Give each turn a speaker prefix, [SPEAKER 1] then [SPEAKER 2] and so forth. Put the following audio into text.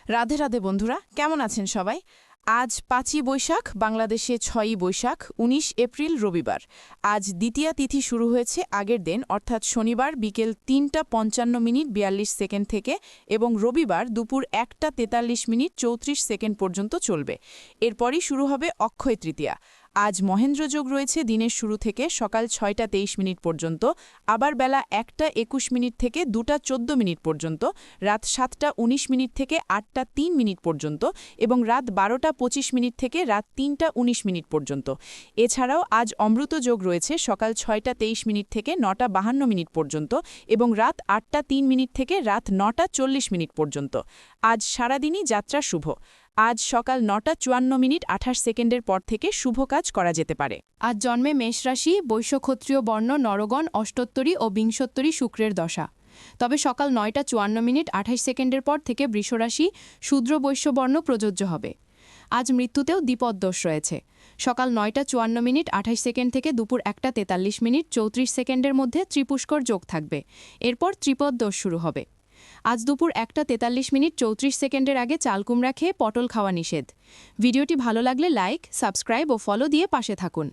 [SPEAKER 1] রাধে রাধে বন্ধুরা, কেমন আছেন সবাই? আজ ৫ই বৈশাখ, বাংলাদেশে ৬ই বৈশাখ, ১৯ এপ্রিল রবিবার। আজ দ্বিতীয়া তিথি শুরু হয়েছে আগের দিন অর্থাৎ শনিবার বিকেল ৩টা ৫৫ মিনিট ৪২ সেকেন্ড থেকে এবং রবিবার দুপুর ১টা ৪৩ মিনিট ৩৪ সেকেন্ড পর্যন্ত চলবে। এরপরই শুরু হবে অক্ষয় তৃতীয়া। আজ মহেন্দ্রযোগ রয়েছে দিনের শুরু থেকে সকাল ৬টা ২৩ মিনিট পর্যন্ত, আবার বেলা ১টা ২১ মিনিট থেকে ২টা ১৪ মিনিট পর্যন্ত, রাত ৭টা ১৯ মিনিট থেকে ৮টা ৩ মিনিট পর্যন্ত এবং রাত ১২টা ২৫ মিনিট থেকে রাত ৩টা ১৯ মিনিট পর্যন্ত। এছাড়াও আজ অমৃত যোগ রয়েছে সকাল ৬টা ২৩ মিনিট থেকে ৯টা ৫২ মিনিট পর্যন্ত এবং রাত ৮টা ৩ মিনিট থেকে রাত ৯টা ৪০ মিনিট পর্যন্ত। আজ সারাদিনই যাত্রা শুভ। আজ সকাল ৯টা ৫৪ মিনিট ২৮ সেকেন্ডের পর থেকে শুভ কাজ করা যেতে পারে।
[SPEAKER 2] আজ জন্মে মেষ রাশি, বৈশ্যক্ষত্রিয় বর্ণ নরগণ, অষ্টোত্তরী ও বিংশোত্তরী শুক্রের দশা। তবে সকাল ৯টা ৫৪ মিনিট ২৮ সেকেন্ডের পর থেকে বৃষরাশি, শূদ্র বৈশ্য বর্ণ প্রযোজ্য হবে। আজ মৃত্যুতেও দ্বিপদ দোষ রয়েছে। সকাল ৯টা ৫৪ মিনিট ২৮ সেকেন্ড থেকে দুপুর ১টা ৪৩ মিনিট ৩৪ সেকেন্ডের মধ্যে ত্রিপুষ্কর যোগ থাকবে। এরপর ত্রিপদ দোষ শুরু হবে। আজ দুপুর ১টা ৪৩ মিনিট ৩৪ সেকেন্ডের আগে চালকুমড়া খেয়ে পটল খাওয়া নিষেধ। ভিডিওটি ভালো লাগলে লাইক, সাবস্ক্রাইব ও ফলো দিয়ে পাশে থাকুন।